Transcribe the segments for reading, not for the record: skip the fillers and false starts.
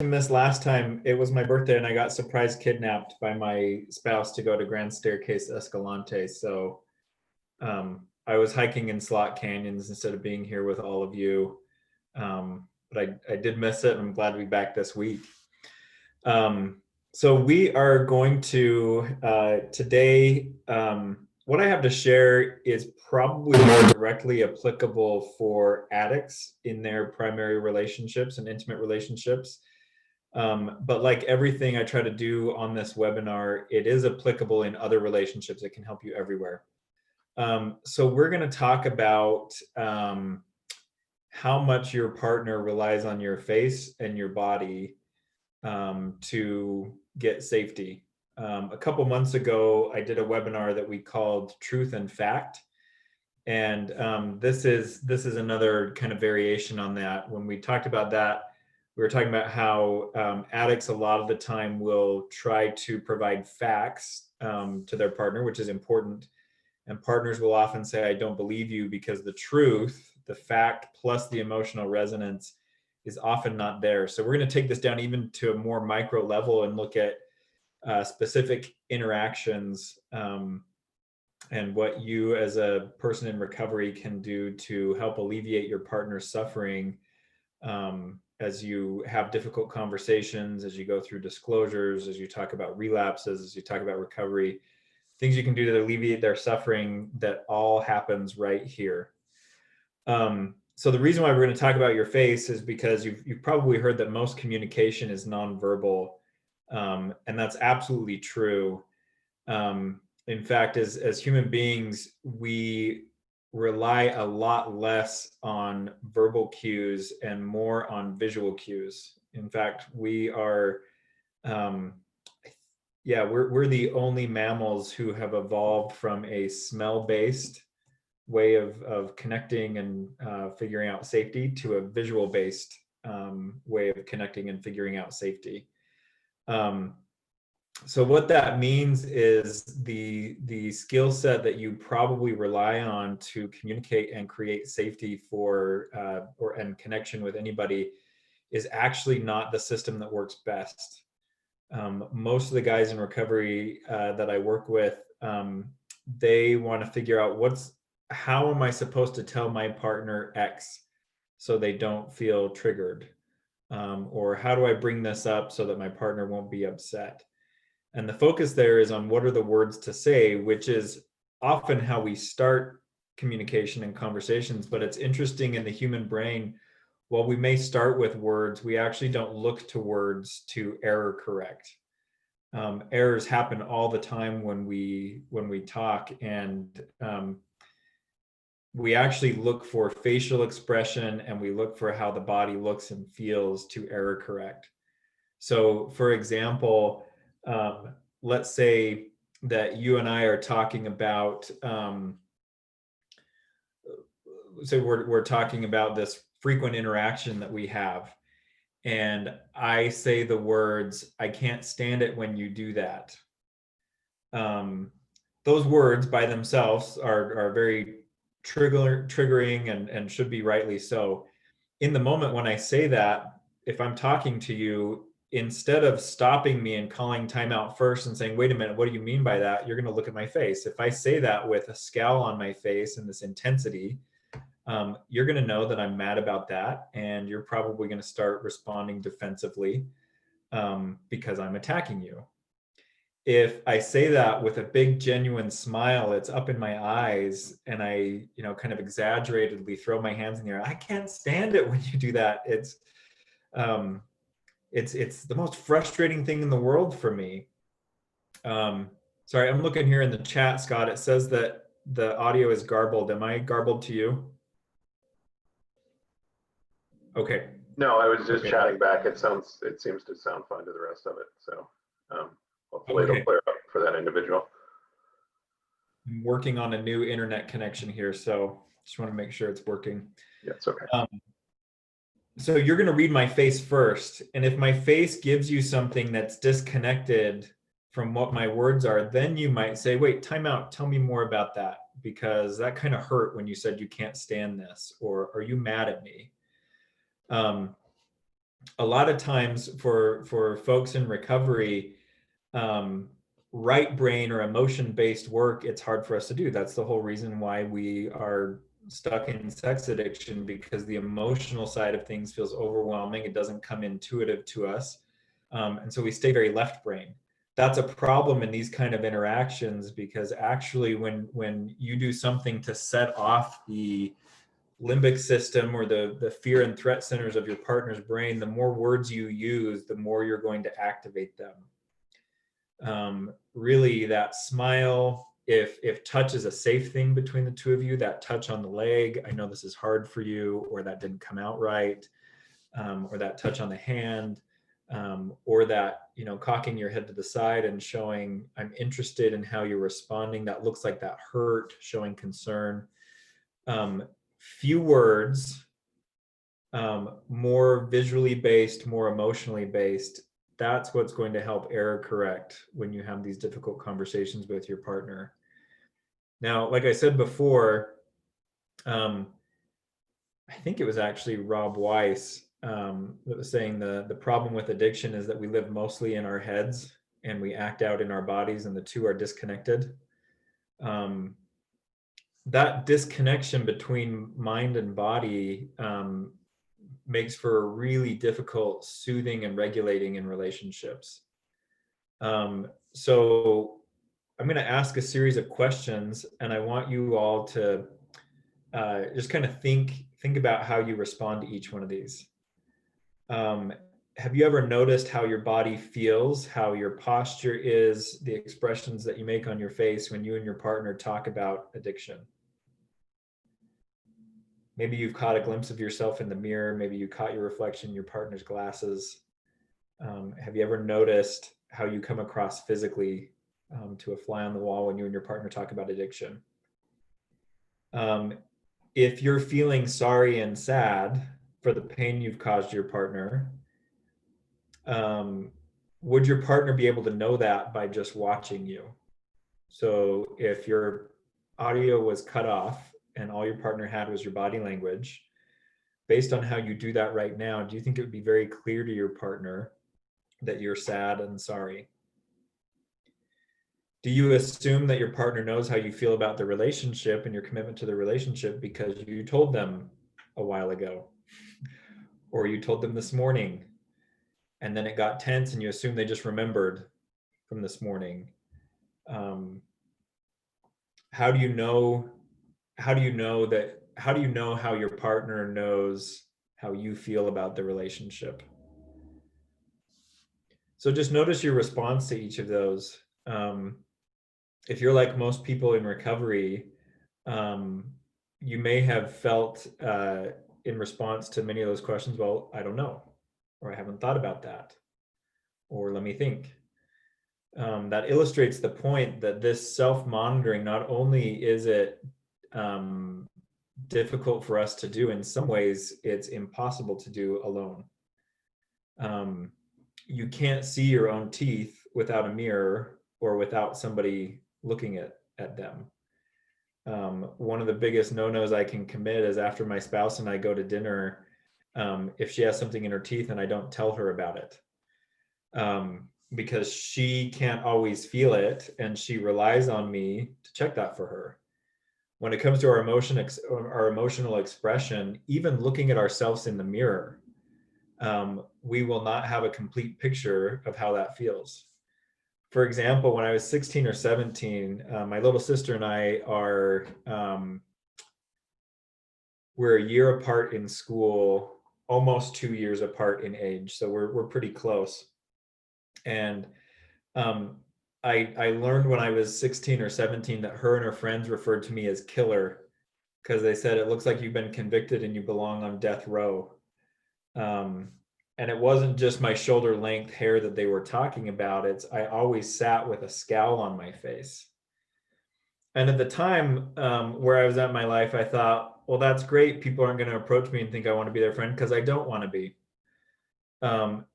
missed last time. It was my birthday and I got surprise kidnapped by my spouse to go to Grand Staircase Escalante. So I was hiking in slot canyons instead of being here with all of you. But I did miss it, and I'm glad to be back this week. So we are going to today. What I have to share is probably more directly applicable for addicts in their primary relationships and intimate relationships. But like everything I try to do on this webinar, it is applicable in other relationships. It can help you everywhere. So we're going to talk about how much your partner relies on your face and your body to get safety. A couple months ago, I did a webinar that we called Truth and Fact. And this is another kind of variation on that. When we talked about that, we were talking about how addicts a lot of the time will try to provide facts to their partner, which is important. And partners will often say, I don't believe you, because the truth, the fact, plus the emotional resonance is often not there. So we're going to take this down even to a more micro level and look at specific interactions and what you as a person in recovery can do to help alleviate your partner's suffering as you have difficult conversations, as you go through disclosures, as you talk about relapses, as you talk about recovery, things you can do to alleviate their suffering. That all happens right here. So the reason why we're going to talk about your face is because you've probably heard that most communication is nonverbal, and that's absolutely true. In fact, as human beings, we rely a lot less on verbal cues and more on visual cues. In fact, we are, we're the only mammals who have evolved from a smell-based way of connecting and figuring out safety to a visual-based way of connecting and figuring out safety. So what that means is the skill set that you probably rely on to communicate and create safety for and connection with anybody is actually not the system that works best. Most of the guys in recovery that I work with, they want to figure out how am I supposed to tell my partner X so they don't feel triggered? Or how do I bring this up so that my partner won't be upset? And the focus there is on what are the words to say, which is often how we start communication and conversations. But it's interesting in the human brain, while we may start with words, we actually don't look to words to error correct. Errors happen all the time when we talk, and we actually look for facial expression and we look for how the body looks and feels to error correct. So for example, let's say that you and I are talking about, so we're talking about this frequent interaction that we have. And I say the words, I can't stand it when you do that. Those words by themselves are very triggering and should be rightly so. In the moment when I say that, if I'm talking to you, instead of stopping me and calling timeout first and saying, wait a minute, what do you mean by that? You're going to look at my face. If I say that with a scowl on my face and this intensity, you're going to know that I'm mad about that. And you're probably going to start responding defensively because I'm attacking you. If I say that with a big, genuine smile, it's up in my eyes, and I, kind of exaggeratedly throw my hands in the air. I can't stand it when you do that. It's the most frustrating thing in the world for me. Sorry, I'm looking here in the chat, Scott. It says that the audio is garbled. Am I garbled to you? Okay. No, I was just chatting back. It seems to sound fine to the rest of it. So hopefully it'll clear up for that individual. I'm working on a new internet connection here, so just want to make sure it's working. Yeah, it's okay. So you're going to read my face first. And if my face gives you something that's disconnected from what my words are, then you might say, wait, time out. Tell me more about that, because that kind of hurt when you said you can't stand this, or are you mad at me? a lot of times for folks in recovery, right brain or emotion based work, it's hard for us to do. That's the whole reason why we are stuck in sex addiction, because the emotional side of things feels overwhelming. It doesn't come intuitive to us. And so we stay very left brain. That's a problem in these kind of interactions, because actually when you do something to set off the limbic system, or the fear and threat centers of your partner's brain, the more words you use, the more you're going to activate them. Really, that smile, if touch is a safe thing between the two of you, that touch on the leg, I know this is hard for you, or that didn't come out right, or that touch on the hand, or that, cocking your head to the side and showing I'm interested in how you're responding, that looks like that hurt, showing concern. Few words, more visually based, more emotionally based. That's what's going to help error correct when you have these difficult conversations with your partner. Now, like I said before, I think it was actually Rob Weiss that was saying the problem with addiction is that we live mostly in our heads and we act out in our bodies, and the two are disconnected. That disconnection between mind and body makes for a really difficult soothing and regulating in relationships. So I'm going to ask a series of questions, and I want you all to just kind of think about how you respond to each one of these. Have you ever noticed how your body feels, how your posture is, the expressions that you make on your face when you and your partner talk about addiction? Maybe you've caught a glimpse of yourself in the mirror. Maybe you caught your reflection in your partner's glasses. Have you ever noticed how you come across physically to a fly on the wall when you and your partner talk about addiction? If you're feeling sorry and sad for the pain you've caused your partner, would your partner be able to know that by just watching you? So if your audio was cut off and all your partner had was your body language, based on how you do that right now, do you think it would be very clear to your partner that you're sad and sorry? Do you assume that your partner knows how you feel about the relationship and your commitment to the relationship because you told them a while ago, or you told them this morning, and then it got tense and you assume they just remembered from this morning? How do you know how your partner knows how you feel about the relationship? So just notice your response to each of those. If you're like most people in recovery, you may have felt in response to many of those questions, well, I don't know, or I haven't thought about that, or let me think. That illustrates the point that this self-monitoring, not only is it difficult for us to do, in some ways it's impossible to do alone. You can't see your own teeth without a mirror or without somebody looking at them. One of the biggest no-nos I can commit is after my spouse and I go to dinner, if she has something in her teeth and I don't tell her about it, because she can't always feel it and she relies on me to check that for her. When it comes to our emotional expression, even looking at ourselves in the mirror, we will not have a complete picture of how that feels. For example, when I was 16 or 17, my little sister and I are, we're a year apart in school, almost 2 years apart in age. So we're pretty close. And I learned when I was 16 or 17 that her and her friends referred to me as killer, because they said, it looks like you've been convicted and you belong on death row. And it wasn't just my shoulder length hair that they were talking about. I always sat with a scowl on my face. And at the time where I was at in my life, I thought, well, that's great. People aren't going to approach me and think I want to be their friend, because I don't want to be.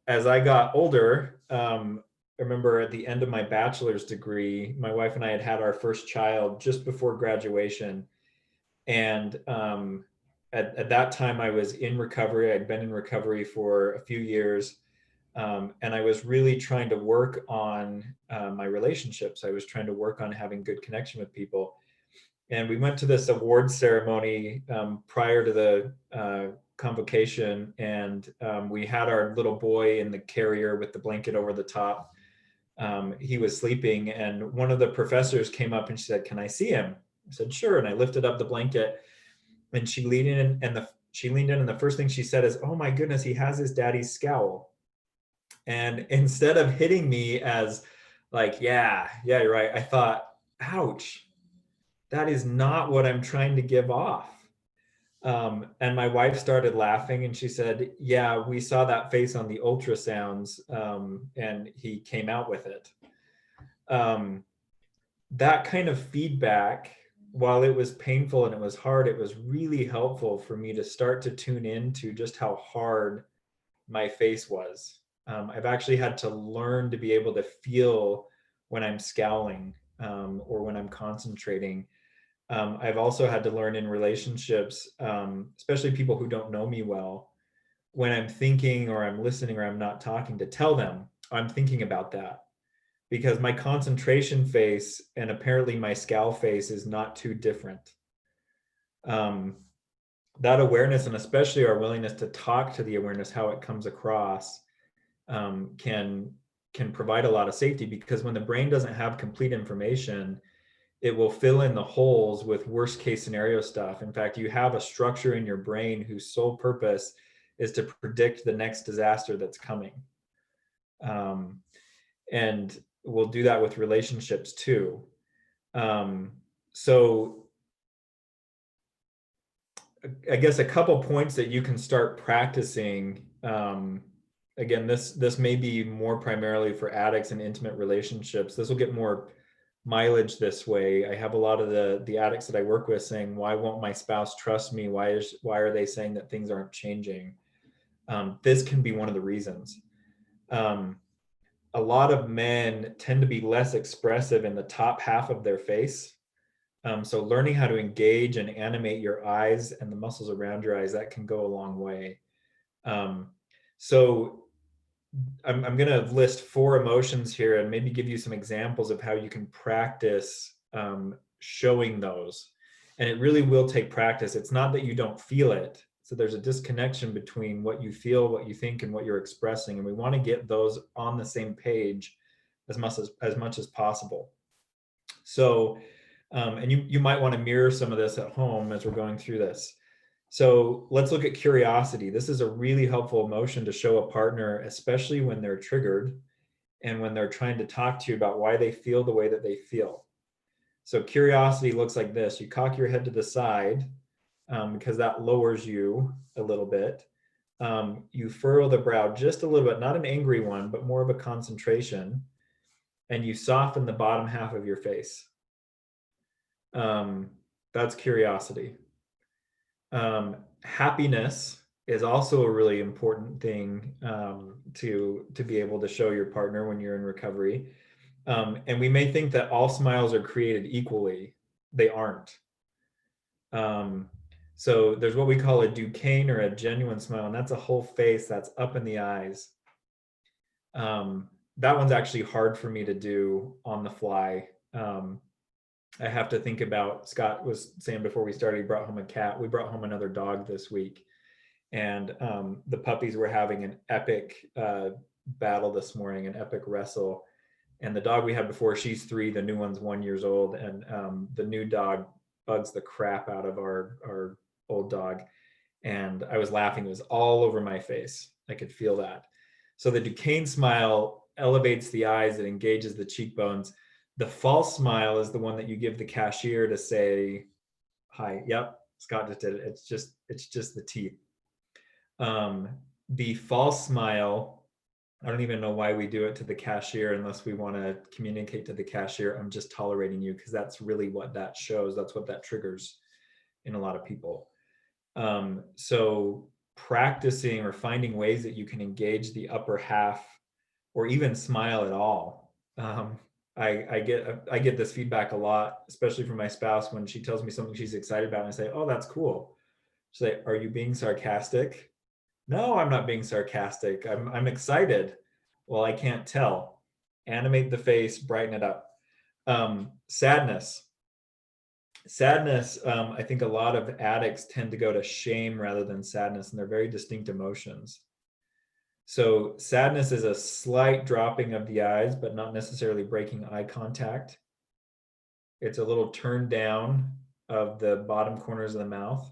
As I got older, I remember at the end of my bachelor's degree, my wife and I had our first child just before graduation. And at that time I was in recovery. I'd been in recovery for a few years. And I was really trying to work on my relationships. I was trying to work on having good connection with people. And we went to this award ceremony prior to the convocation, and we had our little boy in the carrier with the blanket over the top. He was sleeping, and one of the professors came up and she said, "Can I see him?" I said, "Sure." And I lifted up the blanket, and she leaned in, and the first thing she said is, "Oh my goodness, he has his daddy's scowl." And instead of hitting me as like, yeah, you're right, I thought, ouch, that is not what I'm trying to give off. And my wife started laughing and she said, "Yeah, we saw that face on the ultrasounds, and he came out with it." Um, that kind of feedback, while it was painful and it was hard, it was really helpful for me to start to tune into just how hard my face was. I've actually had to learn to be able to feel when I'm scowling, or when I'm concentrating. I've also had to learn in relationships, especially people who don't know me well, when I'm thinking or I'm listening or I'm not talking, to tell them I'm thinking about that, because my concentration face and apparently my scowl face is not too different. Um, that awareness, and especially our willingness to talk to the awareness, how it comes across, can provide a lot of safety, because when the brain doesn't have complete information, it will fill in the holes with worst case scenario stuff. In fact, you have a structure in your brain whose sole purpose is to predict the next disaster that's coming. And we'll do that with relationships too. So I guess a couple points that you can start practicing. Again, this may be more primarily for addicts and intimate relationships. This will get more mileage this way. I have a lot of the addicts that I work with saying, "Why won't my spouse trust me? Why are they saying that things aren't changing?" This can be one of the reasons. A lot of men tend to be less expressive in the top half of their face. So learning how to engage and animate your eyes and the muscles around your eyes, that can go a long way. So I'm going to list 4 emotions here and maybe give you some examples of how you can practice showing those. And it really will take practice. It's not that you don't feel it. So there's a disconnection between what you feel, what you think, and what you're expressing. And we want to get those on the same page as much as possible. So, and you might want to mirror some of this at home as we're going through this. So let's look at curiosity. This is a really helpful emotion to show a partner, especially when they're triggered and when they're trying to talk to you about why they feel the way that they feel. So curiosity looks like this. You cock your head to the side, because that lowers you a little bit. You furrow the brow just a little bit, not an angry one, but more of a concentration. And you soften the bottom half of your face. That's curiosity. Happiness is also a really important thing to be able to show your partner when you're in recovery. And we may think that all smiles are created equally. They aren't. So there's what we call a Duquesne, or a genuine smile, and that's a whole face that's up in the eyes. That one's actually hard for me to do on the fly. I have to think about, Scott was saying before we started, he brought home a cat. We brought home another dog this week. And the puppies were having an epic battle this morning, an epic wrestle. And the dog we had before, she's 3, the new one's 1 year old. And the new dog bugs the crap out of our old dog. And I was laughing, it was all over my face. I could feel that. So the Duquesne smile elevates the eyes, it engages the cheekbones. The false smile is the one that you give the cashier to say, "Hi, yep, Scott just did it." It's just the teeth. The false smile, I don't even know why we do it to the cashier unless we want to communicate to the cashier, "I'm just tolerating you," because that's really what that shows. That's what that triggers in a lot of people. So practicing or finding ways that you can engage the upper half, or even smile at all. I get this feedback a lot, especially from my spouse when she tells me something she's excited about, and I say, "Oh, that's cool." Say, are you being sarcastic? No, I'm not being sarcastic. I'm excited. Well, I can't tell. Animate the face, brighten it up. Sadness. Sadness, I think a lot of addicts tend to go to shame rather than sadness, and they're very distinct emotions. So sadness is a slight dropping of the eyes, but not necessarily breaking eye contact. It's a little turn down of the bottom corners of the mouth.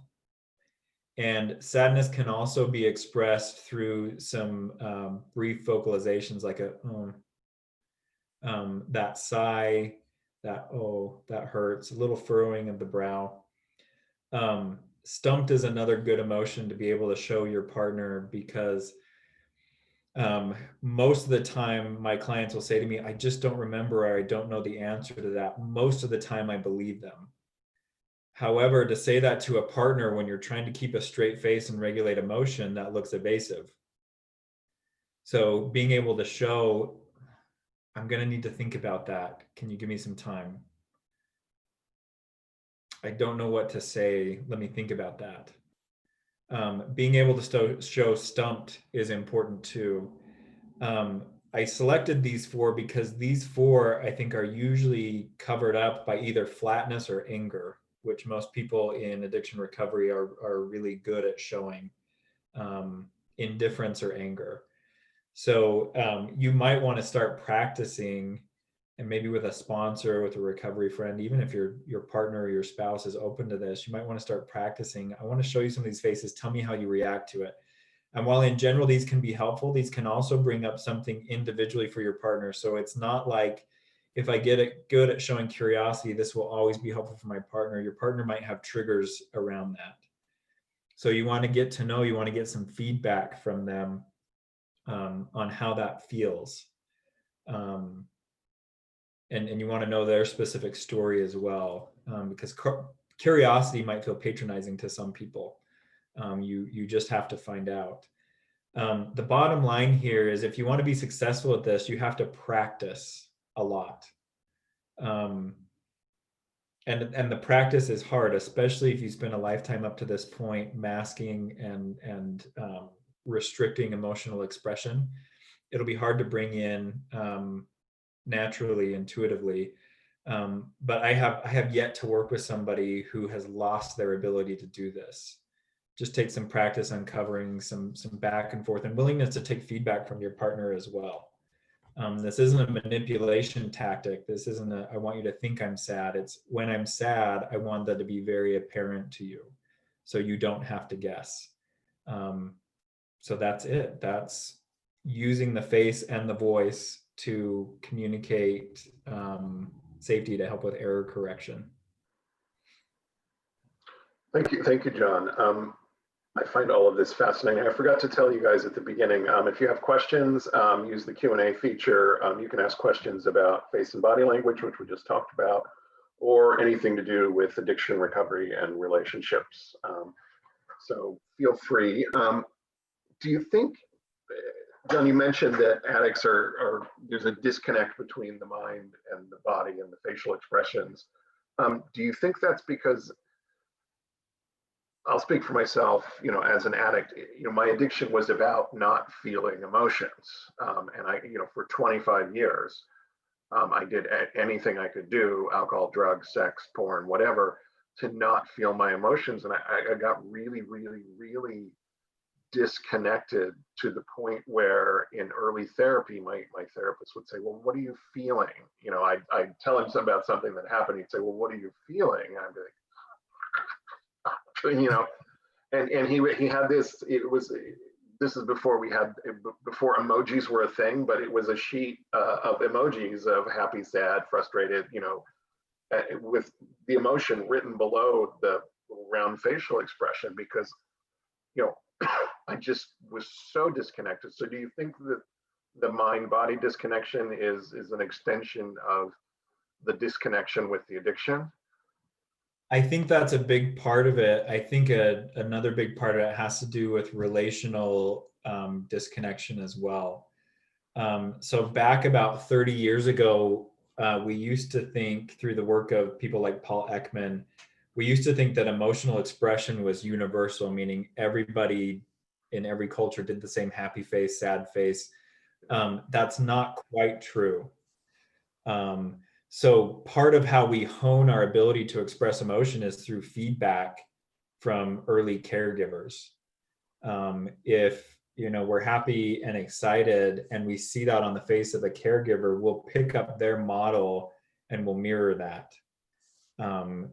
And sadness can also be expressed through some brief vocalizations, like that sigh, that oh, that hurts, a little furrowing of the brow. Stumped is another good emotion to be able to show your partner, because most of the time my clients will say to me, I just don't remember, or I don't know the answer to that. Most of the time I believe them. However, to say that to a partner when you're trying to keep a straight face and regulate emotion, that looks evasive. So being able to show, I'm going to need to think about that. Can you give me some time? I don't know what to say. Let me think about that. Being able to show stumped is important too. I selected these four because these four, I think, are usually covered up by either flatness or anger, which most people in addiction recovery are really good at showing, indifference or anger. So you might want to start practicing, and maybe with a sponsor, with a recovery friend, even if your partner or your spouse is open to this, you might want to start practicing. I want to show you some of these faces. Tell me how you react to it. And while in general these can be helpful, these can also bring up something individually for your partner. So it's not like, if I get it good at showing curiosity, this will always be helpful for my partner. Your partner might have triggers around that. So you want to get to know, you want to get some feedback from them on how that feels. And you want to know their specific story as well, because curiosity might feel patronizing to some people. You just have to find out. The bottom line here is, if you want to be successful at this, you have to practice a lot. And the practice is hard, especially if you spend a lifetime up to this point masking and restricting emotional expression. It'll be hard to bring in naturally, intuitively. But I have yet to work with somebody who has lost their ability to do this. Just take some practice, uncovering some back and forth, and willingness to take feedback from your partner as well. This isn't a manipulation tactic. This isn't I want you to think I'm sad. It's, when I'm sad, I want that to be very apparent to you, so you don't have to guess. So that's it. That's using the face and the voice to communicate safety, to help with error correction. Thank you, Jon. I find all of this fascinating. I forgot to tell you guys at the beginning, if you have questions, use the Q&A feature. You can ask questions about face and body language, which we just talked about, or anything to do with addiction recovery and relationships. So feel free. Do you think, Jon, you mentioned that addicts there's a disconnect between the mind and the body and the facial expressions. Do you think that's because, I'll speak for myself, as an addict, my addiction was about not feeling emotions. And I, for 25 years, I did anything I could do, alcohol, drugs, sex, porn, whatever, to not feel my emotions. And I got really, really, really disconnected, to the point where in early therapy, my therapist would say, well, what are you feeling? I'd tell him about something that happened. He'd say, well, what are you feeling? And I'd be like, and he had this, this is before before emojis were a thing, but it was a sheet of emojis of happy, sad, frustrated, with the emotion written below the round facial expression, because, I just was so disconnected. So do you think that the mind-body disconnection is an extension of the disconnection with the addiction? I think that's a big part of it. I think another big part of it has to do with relational disconnection as well. So back about 30 years ago, we used to think, through the work of people like Paul Ekman, we used to think that emotional expression was universal, meaning everybody in every culture did the same happy face, sad face. That's not quite true. So part of how we hone our ability to express emotion is through feedback from early caregivers. If we're happy and excited and we see that on the face of a caregiver, we'll pick up their model and we'll mirror that.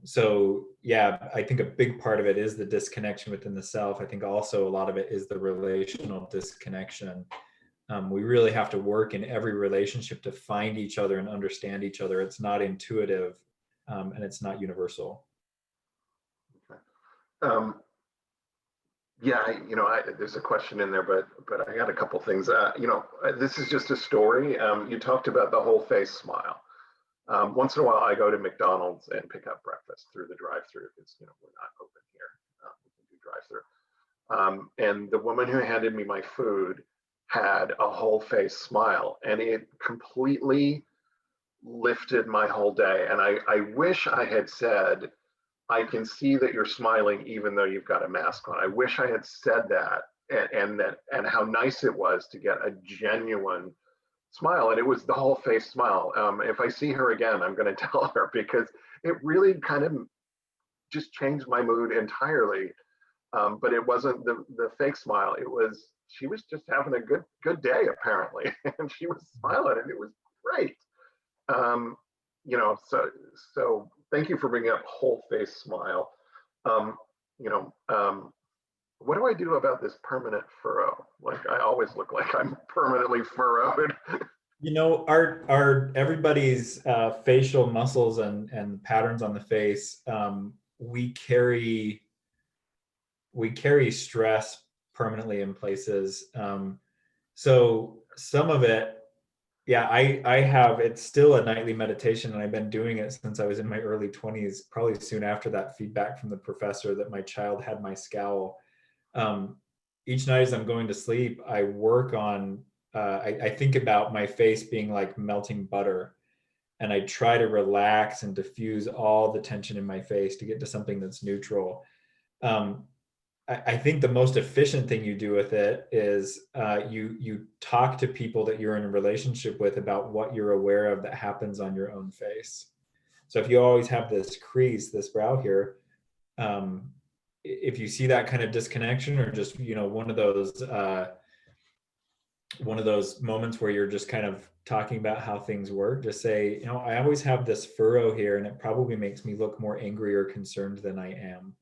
So yeah, I think a big part of it is the disconnection within the self. I think also a lot of it is the relational disconnection. We really have to work in every relationship to find each other and understand each other. It's not intuitive, and it's not universal. Okay. Yeah, there's a question in there, but I got a couple things. This is just a story. You talked about the whole face smile. Once in a while, I go to McDonald's and pick up breakfast through the drive-through because we're not open here. We can do drive-through. And the woman who handed me my food had a whole face smile, and it completely lifted my whole day. And I wish I had said, I can see that you're smiling even though you've got a mask on. I wish I had said that, and how nice it was to get a genuine smile. And it was the whole face smile. If I see her again, I'm going to tell her, because it really kind of just changed my mood entirely. But it wasn't the fake smile. She was just having a good day apparently, and she was smiling, and it was great. So thank you for bringing up whole face smile. What do I do about this permanent furrow? Like, I always look like I'm permanently furrowed. Our everybody's facial muscles and patterns on the face, we carry stress permanently in places. So some of it, yeah, I have, it's still a nightly meditation, and I've been doing it since I was in my early 20s, probably soon after that feedback from the professor that my child had my scowl. Each night as I'm going to sleep, I work on, I think about my face being like melting butter, and I try to relax and diffuse all the tension in my face to get to something that's neutral. I think the most efficient thing you do with it is you talk to people that you're in a relationship with about what you're aware of that happens on your own face. So if you always have this crease, this brow here, if you see that kind of disconnection, or just one of those moments where you're just kind of talking about how things work, just say, I always have this furrow here, and it probably makes me look more angry or concerned than I am.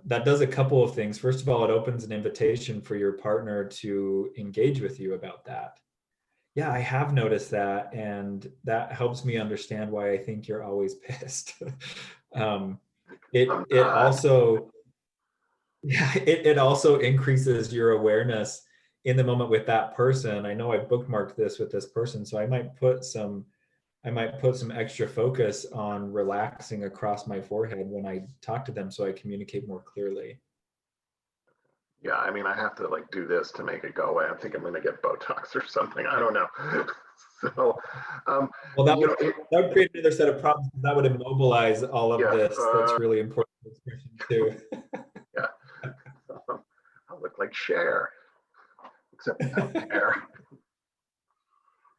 That does a couple of things. First of all, it opens an invitation for your partner to engage with you about that. Yeah, I have noticed that, and that helps me understand why I think you're always pissed. It also, yeah, it also increases your awareness in the moment with that person. I know I bookmarked this with this person, so I might put some extra focus on relaxing across my forehead when I talk to them, so I communicate more clearly. Yeah, I mean, I have to like do this to make it go away. I think I'm going to get Botox or something. I don't know. So, well, that would create another set of problems. That would immobilize all of this. That's really important expression too. Yeah, I'll look like Cher, except without hair.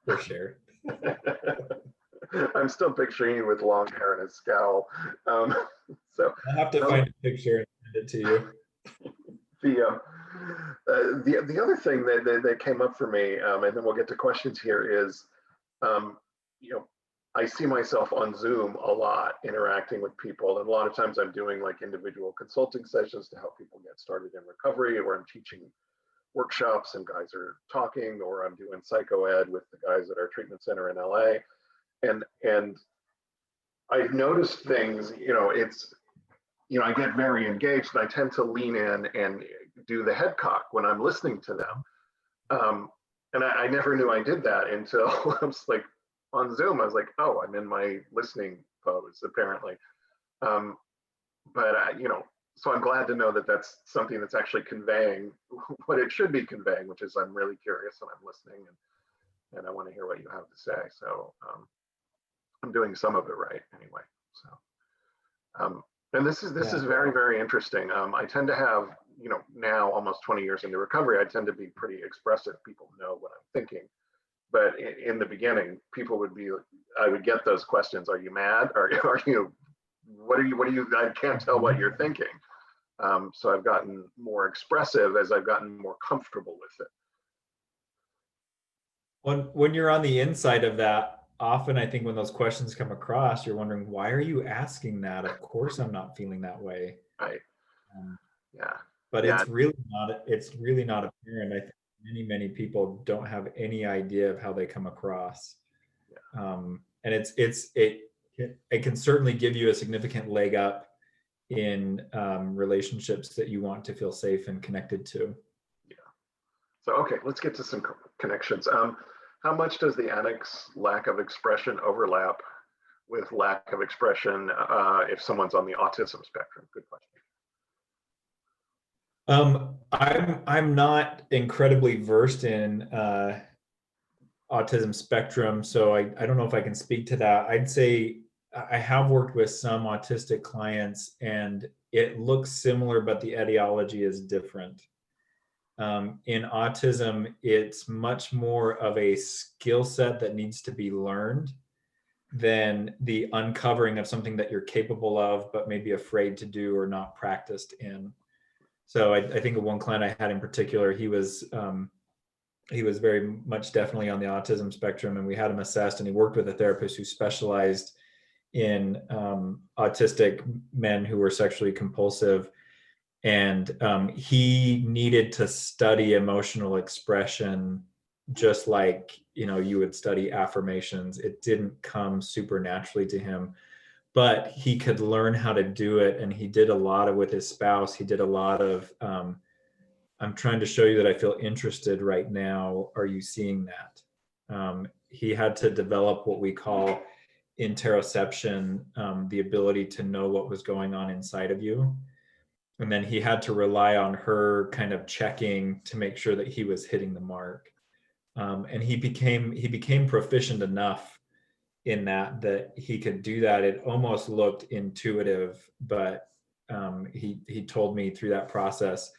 For sure. I'm still picturing you with long hair and a scowl. So I'll have to find a picture and send it to you. The other thing that came up for me, and then we'll get to questions here, is, I see myself on Zoom a lot interacting with people, and a lot of times I'm doing like individual consulting sessions to help people get started in recovery, or I'm teaching workshops and guys are talking, or I'm doing psycho ed with the guys at our treatment center in LA. And I've noticed things, I get very engaged, and I tend to lean in and do the head cock when I'm listening to them. And I never knew I did that until I was like on Zoom. I was like, oh, I'm in my listening pose apparently. So I'm glad to know that that's something that's actually conveying what it should be conveying, which is I'm really curious and I'm listening, and I want to hear what you have to say. So I'm doing some of it right anyway. So And this is Yeah. very, very interesting. I tend to have, now almost 20 years into recovery, I tend to be pretty expressive. People know what I'm thinking. But in the beginning, people would be, I would get those questions. Are you mad? Are you, what are you, I can't tell what you're thinking. So I've gotten more expressive as I've gotten more comfortable with it. When you're on the inside of that, often I think when those questions come across, you're wondering, why are you asking that? Of course I'm not feeling that way. Right. Um, Yeah. but Yeah. it's really not apparent. I think many people don't have any idea of how they come across. And it can certainly give you a significant leg up in relationships that you want to feel safe and connected to. Yeah. So, okay, let's get to some connections. How much does the addict's lack of expression overlap with lack of expression if someone's on the autism spectrum? Good question. I'm not incredibly versed in autism spectrum, so I don't know if I can speak to that. I'd say I have worked with some autistic clients, and it looks similar, but the etiology is different. In autism, it's much more of a skill set that needs to be learned than the uncovering of something that you're capable of, but maybe afraid to do or not practiced in. So I think of one client I had in particular. He was very much definitely on the autism spectrum, and we had him assessed, and he worked with a therapist who specialized in autistic men who were sexually compulsive. And he needed to study emotional expression just like you would study affirmations. It didn't come supernaturally to him, but he could learn how to do it, and he did a lot of with his spouse. He did a lot of I'm trying to show you that I feel interested right now. Are you seeing that? He had to develop what we call interoception, the ability to know what was going on inside of you. And then he had to rely on her kind of checking to make sure that he was hitting the mark. And he became proficient enough in that he could do that. It almost looked intuitive, but he told me through that process,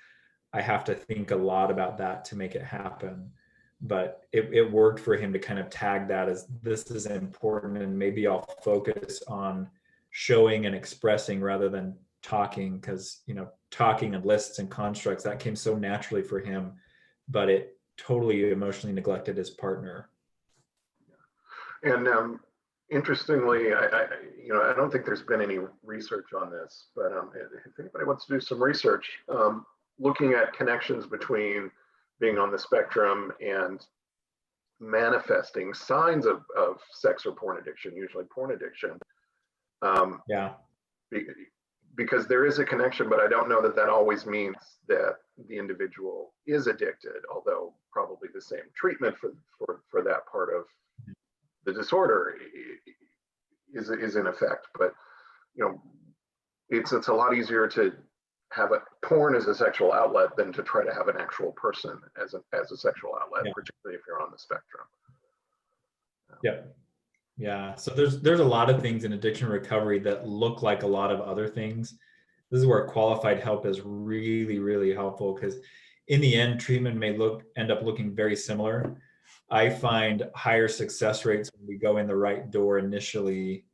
I have to think a lot about that to make it happen. But it worked for him to kind of tag that as, this is important, and maybe I'll focus on showing and expressing rather than talking, because talking and lists and constructs, that came so naturally for him, but it totally emotionally neglected his partner. And interestingly, I don't think there's been any research on this, but if anybody wants to do some research, looking at connections between being on the spectrum and manifesting signs of sex or porn addiction, usually porn addiction. Yeah. Because there is a connection, but I don't know that always means that the individual is addicted, although probably the same treatment for that part of the disorder is in effect. But it's a lot easier to have porn as a sexual outlet than to try to have an actual person as a sexual outlet, yeah. Particularly if you're on the spectrum. Yeah. So there's a lot of things in addiction recovery that look like a lot of other things. This is where qualified help is really, really helpful, because in the end, treatment may end up looking very similar. I find higher success rates when we go in the right door initially,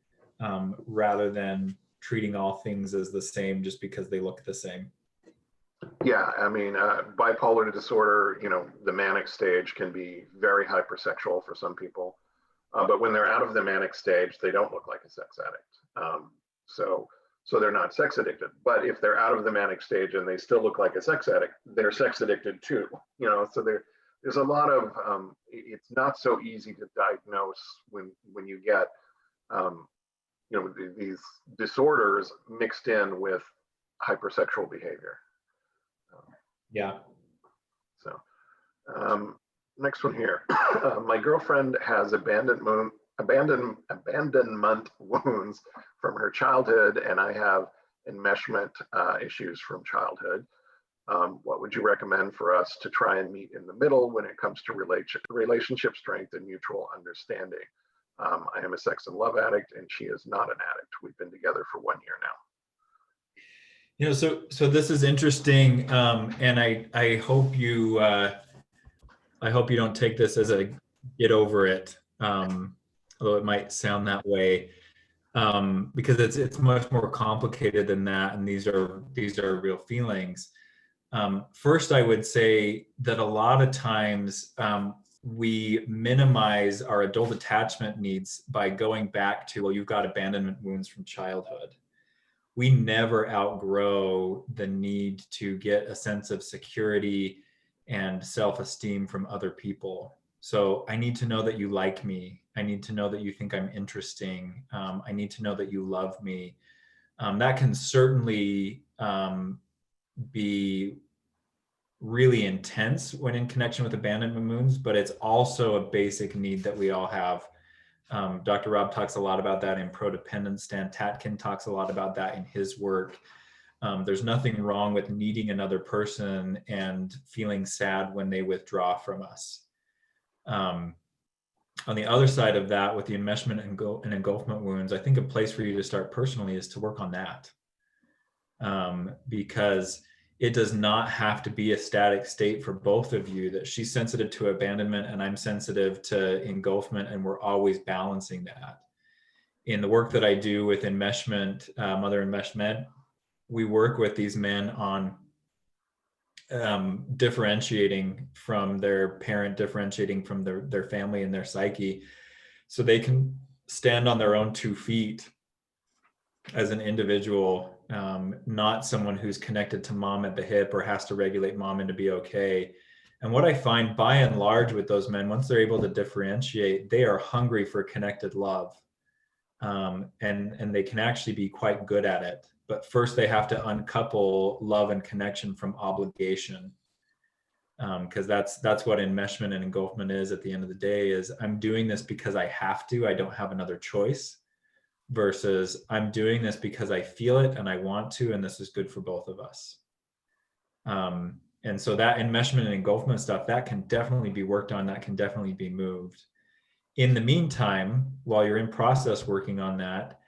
rather than treating all things as the same just because they look the same. Yeah, I mean, bipolar disorder, the manic stage can be very hypersexual for some people. But when they're out of the manic stage, they don't look like a sex addict. So they're not sex addicted. But if they're out of the manic stage and they still look like a sex addict, they're sex addicted too. So there's a lot of, it's not so easy to diagnose when you get, these disorders mixed in with hypersexual behavior. Yeah. So. Next one here. My girlfriend has abandonment wounds from her childhood, and I have enmeshment issues from childhood. What would you recommend for us to try and meet in the middle when it comes to relationship strength and mutual understanding? I am a sex and love addict, and she is not an addict. We've been together for 1 year now. So this is interesting, and I hope you don't take this as a get over it, although it might sound that way, because it's much more complicated than that, and these are real feelings. First, I would say that a lot of times we minimize our adult attachment needs by going back to, well, you've got abandonment wounds from childhood. We never outgrow the need to get a sense of security and self-esteem from other people. So I need to know that you like me. I need to know that you think I'm interesting. I need to know that you love me. That can certainly be really intense when in connection with abandonment wounds, but it's also a basic need that we all have. Dr. Rob talks a lot about that in Prodependence. Stan Tatkin talks a lot about that in his work. There's nothing wrong with needing another person and feeling sad when they withdraw from us. On the other side of that, with the enmeshment and engulfment wounds, I think a place for you to start personally is to work on that. Because it does not have to be a static state for both of you, that she's sensitive to abandonment and I'm sensitive to engulfment, and we're always balancing that. In the work that I do with enmeshment, mother enmeshment, we work with these men on differentiating from their parent, differentiating from their family and their psyche, so they can stand on their own 2 feet as an individual, not someone who's connected to mom at the hip or has to regulate mom and to be okay. And what I find by and large with those men, once they're able to differentiate, they are hungry for connected love. And they can actually be quite good at it. But first they have to uncouple love and connection from obligation. Because that's what enmeshment and engulfment is at the end of the day, is I'm doing this because I have to, I don't have another choice, versus I'm doing this because I feel it and I want to, and this is good for both of us. And so that enmeshment and engulfment stuff, that can definitely be worked on, that can definitely be moved. In the meantime, while you're in process working on that,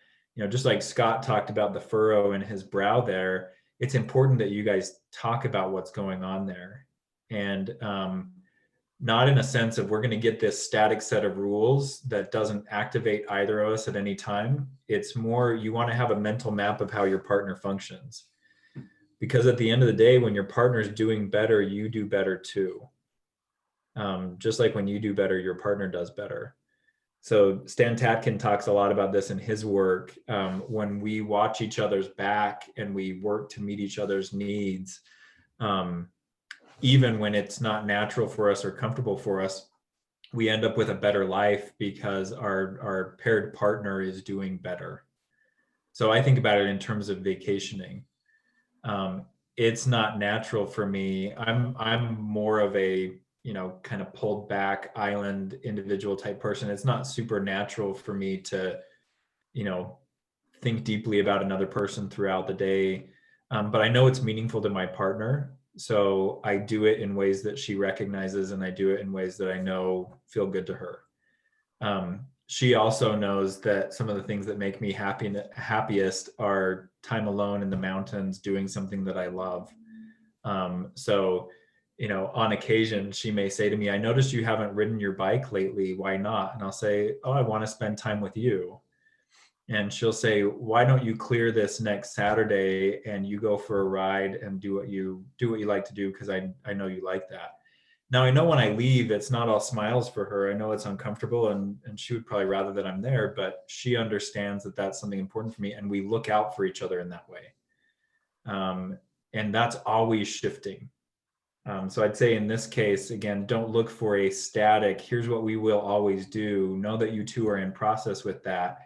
just like Scott talked about the furrow in his brow there, it's important that you guys talk about what's going on there. And not in a sense of we're going to get this static set of rules that doesn't activate either of us at any time. It's more, you want to have a mental map of how your partner functions. Because at the end of the day, when your partner's doing better, you do better too. Just like when you do better, your partner does better. So Stan Tatkin talks a lot about this in his work. When we watch each other's back and we work to meet each other's needs, even when it's not natural for us or comfortable for us, we end up with a better life because our paired partner is doing better. So I think about it in terms of vacationing. It's not natural for me. I'm more of a, kind of pulled back island individual type person. It's not super natural for me to, think deeply about another person throughout the day. But I know it's meaningful to my partner. So I do it in ways that she recognizes, and I do it in ways that I know feel good to her. She also knows that some of the things that make me happiest are time alone in the mountains, doing something that I love. So, on occasion, she may say to me, I noticed you haven't ridden your bike lately. Why not? And I'll say, oh, I want to spend time with you. And she'll say, why don't you clear this next Saturday and you go for a ride and do what you like to do, because I know you like that. Now I know when I leave, it's not all smiles for her. I know it's uncomfortable, and she would probably rather that I'm there, but she understands that that's something important for me, and we look out for each other in that way. And that's always shifting. So I'd say in this case, again, don't look for a static, here's what we will always do. Know that you two are in process with that,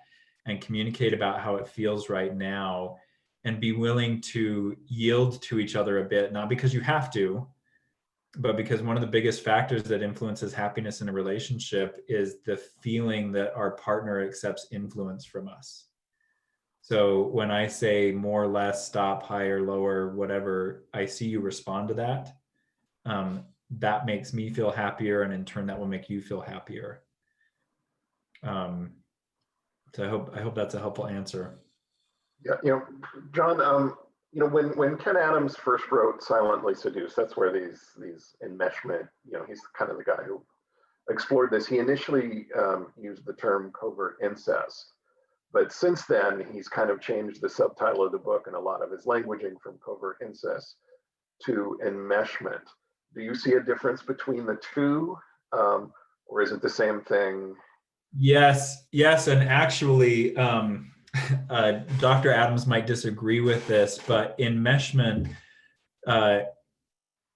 and communicate about how it feels right now, and be willing to yield to each other a bit, not because you have to, but because one of the biggest factors that influences happiness in a relationship is the feeling that our partner accepts influence from us. So when I say more, less, stop, higher, lower, whatever, I see you respond to that. That makes me feel happier, and in turn, that will make you feel happier. So I hope that's a helpful answer. Yeah, John, when Ken Adams first wrote Silently Seduced, that's where these enmeshment, he's kind of the guy who explored this. He initially used the term covert incest, but since then he's kind of changed the subtitle of the book and a lot of his languaging from covert incest to enmeshment. Do you see a difference between the two, or is it the same thing? Yes, and actually, Dr. Adams might disagree with this, but enmeshment,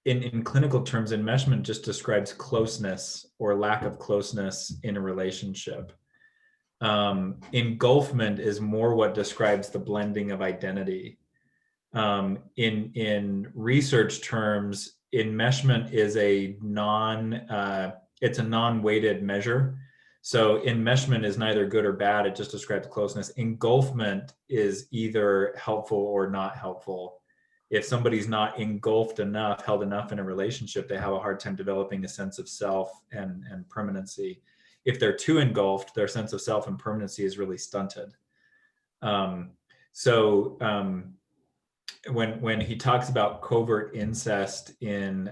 in clinical terms, enmeshment just describes closeness or lack of closeness in a relationship. Engulfment is more what describes the blending of identity. In research terms, enmeshment is it's a non-weighted measure. So enmeshment is neither good or bad. It just describes closeness. Engulfment is either helpful or not helpful. If somebody's not engulfed enough, held enough in a relationship, they have a hard time developing a sense of self and permanency. If they're too engulfed, their sense of self and permanency is really stunted. When he talks about covert incest in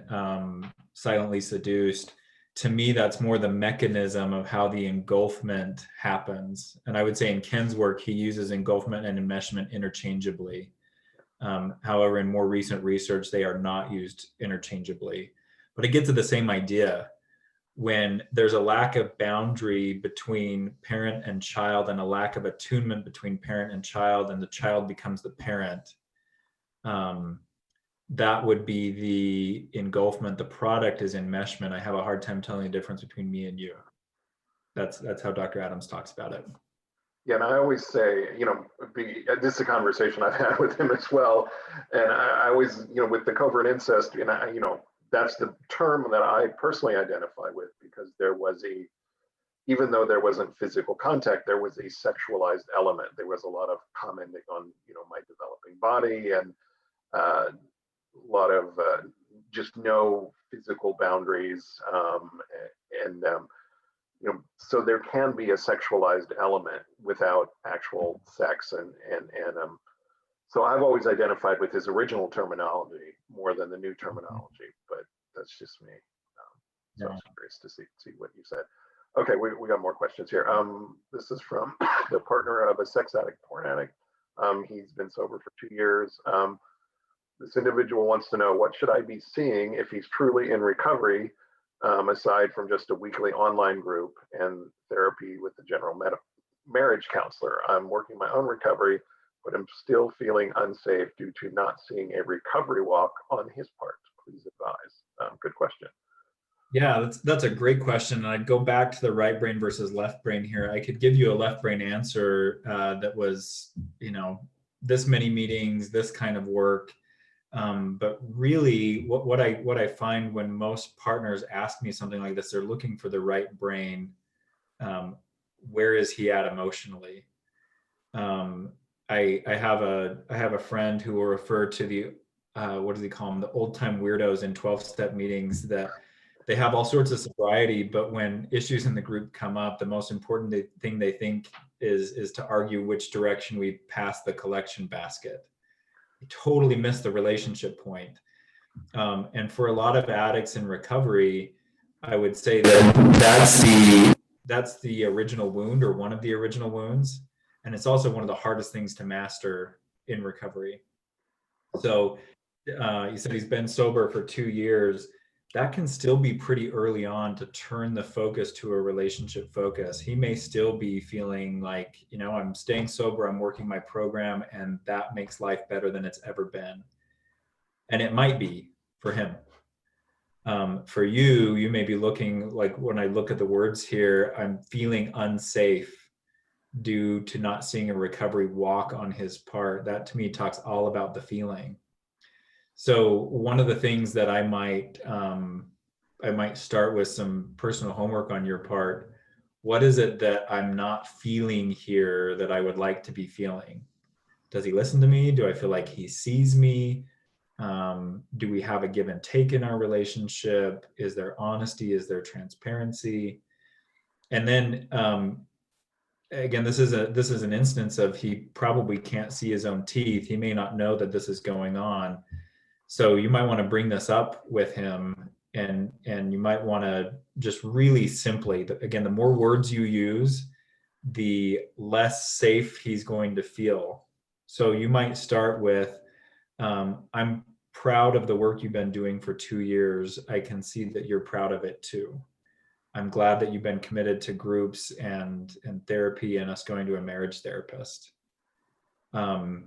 Silently Seduced, to me, that's more the mechanism of how the engulfment happens. And I would say in Ken's work, he uses engulfment and enmeshment interchangeably. However, in more recent research, they are not used interchangeably. But it gets to the same idea. When there's a lack of boundary between parent and child and a lack of attunement between parent and the child becomes the parent, that would be the engulfment. The product is enmeshment. I have a hard time telling the difference between me and you. That's how Dr. Adams talks about it. Yeah, and I always say, this is a conversation I've had with him as well. And I always, with the covert incest, that's the term that I personally identify with, because there was even though there wasn't physical contact, there was a sexualized element. There was a lot of commenting on, my developing body, and a lot of just no physical boundaries. So there can be a sexualized element without actual sex. So I've always identified with his original terminology more than the new terminology, but that's just me. So I was curious to see what you said. Okay, we got more questions here. This is from the partner of a sex addict, porn addict. He's been sober for 2 years. This individual wants to know, what should I be seeing if he's truly in recovery, aside from just a weekly online group and therapy with the general marriage counselor? I'm working my own recovery, but I'm still feeling unsafe due to not seeing a recovery walk on his part. Please advise. Good question. Yeah, that's a great question. And I'd go back to the right brain versus left brain here. I could give you a left brain answer that was, this many meetings, this kind of work. But really, what I find when most partners ask me something like this, they're looking for the right brain. Where is he at emotionally? I have a friend who will refer to the what does he call them? The old time weirdos in 12-step meetings, that they have all sorts of sobriety, but when issues in the group come up, the most important thing they think is to argue which direction we pass the collection basket. You totally miss the relationship point. And for a lot of addicts in recovery, I would say that that's the original wound, or one of the original wounds. And it's also one of the hardest things to master in recovery. So you said he's been sober for 2 years. That can still be pretty early on to turn the focus to a relationship focus. He may still be feeling like, I'm staying sober, I'm working my program, and that makes life better than it's ever been. And it might be for him. For you, you may be looking, like when I look at the words here, I'm feeling unsafe due to not seeing a recovery walk on his part. That to me talks all about the feeling. So one of the things that I might start with some personal homework on your part. What is it that I'm not feeling here that I would like to be feeling? Does he listen to me? Do I feel like he sees me? Do we have a give and take in our relationship? Is there honesty? Is there transparency? And then again, this is an instance of he probably can't see his own teeth. He may not know that this is going on. So you might want to bring this up with him, and you might want to just really simply, again, the more words you use, the less safe he's going to feel. So you might start with, I'm proud of the work you've been doing for 2 years. I can see that you're proud of it too. I'm glad that you've been committed to groups and therapy and us going to a marriage therapist. Um,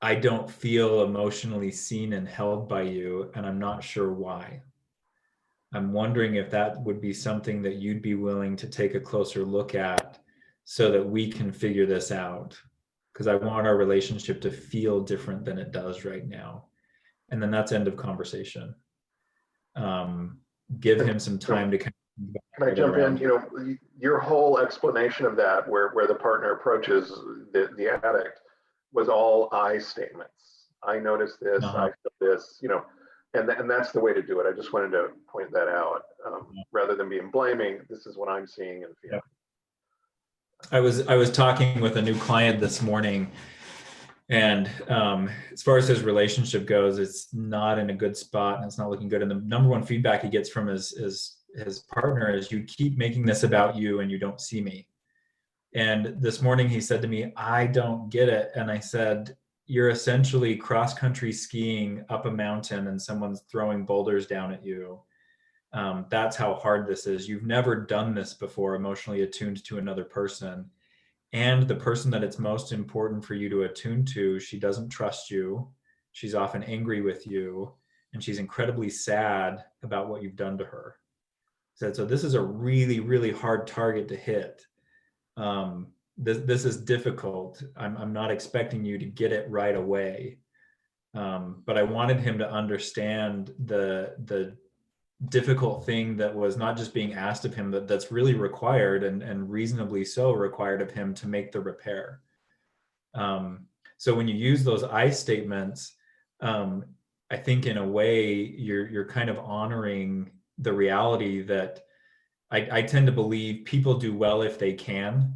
I don't feel emotionally seen and held by you, and I'm not sure why. I'm wondering if that would be something that you'd be willing to take a closer look at so that we can figure this out. Because I want our relationship to feel different than it does right now. And then that's end of conversation. Give him some time to kind of Can I jump in? Your whole explanation of that, where the partner approaches the addict, was all I statements. I noticed this, I feel this, and that's the way to do it. I just wanted to point that out, rather than being blaming. This is what I'm seeing and feeling. I was talking with a new client this morning, and as far as his relationship goes, it's not in a good spot and it's not looking good. And the number one feedback he gets from his partner is, you keep making this about you and you don't see me. And this morning he said to me, I don't get it. And I said, you're essentially cross-country skiing up a mountain and someone's throwing boulders down at you. That's how hard this is. You've never done this before, emotionally attuned to another person. And the person that it's most important for you to attune to, she doesn't trust you. She's often angry with you, and she's incredibly sad about what you've done to her. So this is a really, really hard target to hit. This is difficult. I'm not expecting you to get it right away. But I wanted him to understand the difficult thing that was not just being asked of him, that's really required and reasonably so required of him to make the repair. So when you use those I statements, I think in a way you're kind of honoring the reality that I tend to believe people do well if they can.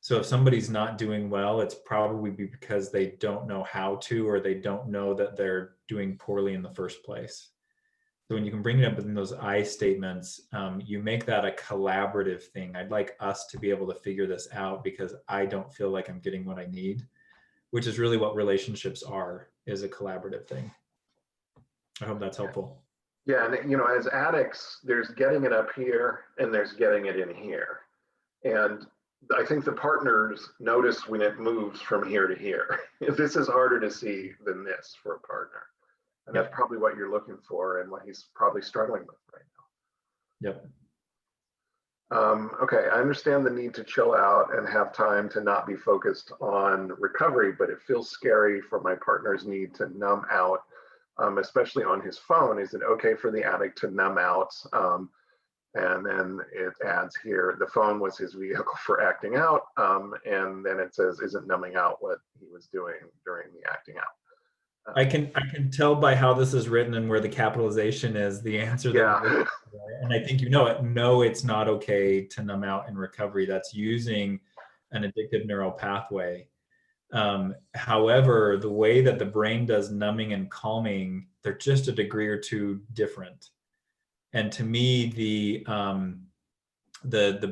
So if somebody's not doing well, it's probably because they don't know how to, or they don't know that they're doing poorly in the first place. So when you can bring it up in those I statements, you make that a collaborative thing. I'd like us to be able to figure this out because I don't feel like I'm getting what I need, which is really what relationships are, is a collaborative thing. I hope that's helpful. Yeah, and as addicts, there's getting it up here and there's getting it in here. And I think the partners notice when it moves from here to here. This is harder to see than this for a partner. And that's probably what you're looking for and what he's probably struggling with right now. Yep. Okay, I understand the need to chill out and have time to not be focused on recovery, but it feels scary for my partner's need to numb out, especially on his phone. Is it okay for the addict to numb out? And then it adds here, the phone was his vehicle for acting out. And then it says, isn't numbing out what he was doing during the acting out? I can tell by how this is written and where the capitalization is the answer. Yeah. And I think you know it. No, it's not okay to numb out in recovery. That's using an addictive neural pathway. However, the way that the brain does numbing and calming, they're just a degree or two different. And to me, the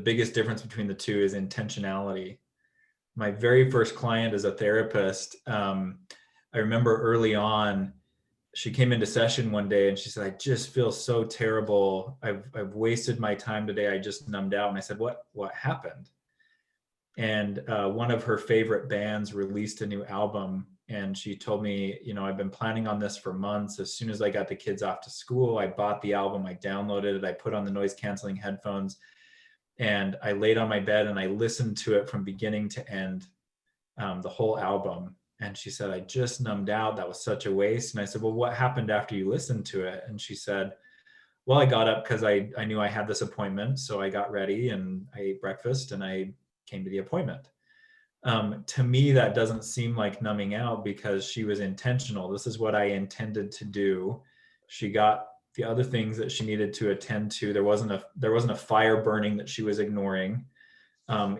biggest difference between the two is intentionality. My very first client as a therapist, I remember early on, she came into session one day and she said, I just feel so terrible. I've wasted my time today. I just numbed out. And I said, what happened? And one of her favorite bands released a new album. And she told me, I've been planning on this for months. As soon as I got the kids off to school, I bought the album, I downloaded it, I put on the noise canceling headphones, and I laid on my bed and I listened to it from beginning to end, the whole album. And she said, I just numbed out. That was such a waste. And I said, well, what happened after you listened to it? And she said, well, I got up because I knew I had this appointment. So I got ready and I ate breakfast and I came to the appointment. To me, that doesn't seem like numbing out because she was intentional. This is what I intended to do. She got the other things that she needed to attend to. There wasn't a fire burning that she was ignoring.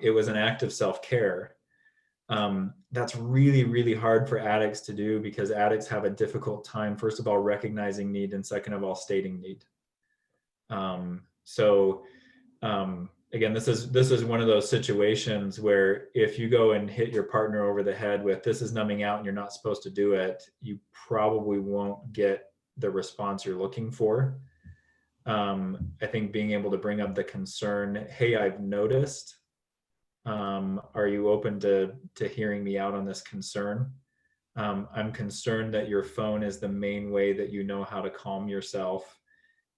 It was an act of self-care. That's really, really hard for addicts to do because addicts have a difficult time, first of all, recognizing need, and second of all, stating need. Again, this is one of those situations where if you go and hit your partner over the head with "this is numbing out and you're not supposed to do it," you probably won't get the response you're looking for. I think being able to bring up the concern, "Hey, I've noticed. Are you open to hearing me out on this concern? I'm concerned that your phone is the main way that you know how to calm yourself.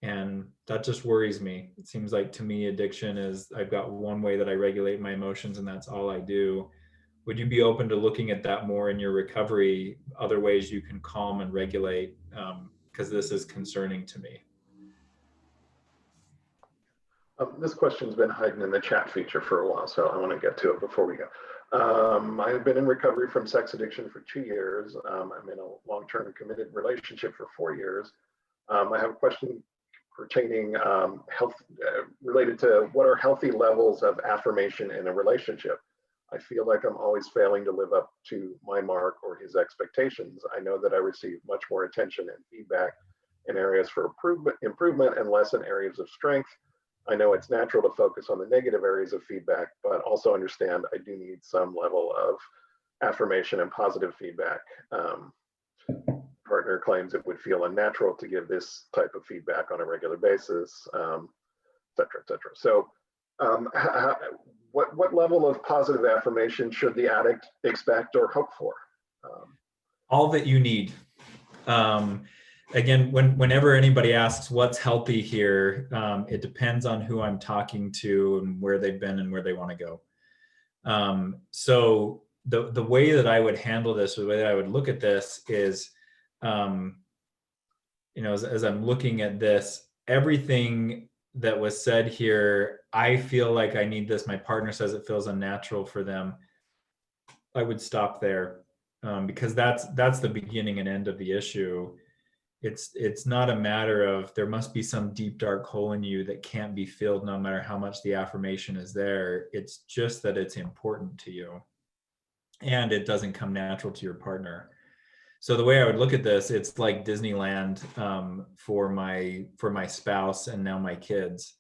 And that just worries me. It seems like to me, addiction is I've got one way that I regulate my emotions and that's all I do. Would you be open to looking at that more in your recovery, other ways you can calm and regulate? Because this is concerning to me." This question's been hiding in the chat feature for a while, so I want to get to it before we go. I've been in recovery from sex addiction for 2 years. I'm in a long-term committed relationship for 4 years. I have a question pertaining health related to what are healthy levels of affirmation in a relationship. I feel like I'm always failing to live up to my mark or his expectations. I know that I receive much more attention and feedback in areas for improvement and less in areas of strength. I know it's natural to focus on the negative areas of feedback, but also understand I do need some level of affirmation and positive feedback. Partner claims it would feel unnatural to give this type of feedback on a regular basis, et cetera, et cetera. So what level of positive affirmation should the addict expect or hope for? All that you need. Again, whenever anybody asks what's healthy here, it depends on who I'm talking to and where they've been and where they want to go. So the way that I would handle this, or the way that I would look at this is, as I'm looking at this, everything that was said here, I feel like I need this. My partner says it feels unnatural for them. I would stop there, because that's the beginning and end of the issue. It's not a matter of there must be some deep dark hole in you that can't be filled no matter how much the affirmation is there. It's just that it's important to you and it doesn't come natural to your partner. So the way I would look at this, it's like Disneyland for my spouse and now my kids.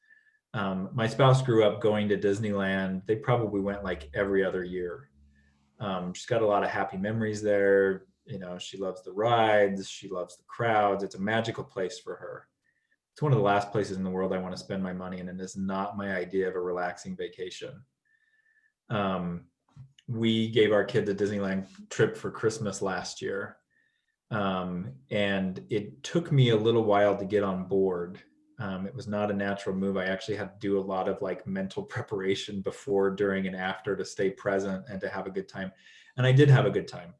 My spouse grew up going to Disneyland. They probably went like every other year. She's got a lot of happy memories there. She loves the rides. She loves the crowds. It's a magical place for her. It's one of the last places in the world I want to spend my money in, and it's not my idea of a relaxing vacation. We gave our kids a Disneyland trip for Christmas last year. And it took me a little while to get on board. It was not a natural move. I actually had to do a lot of like mental preparation before, during, and after to stay present and to have a good time. And I did have a good time.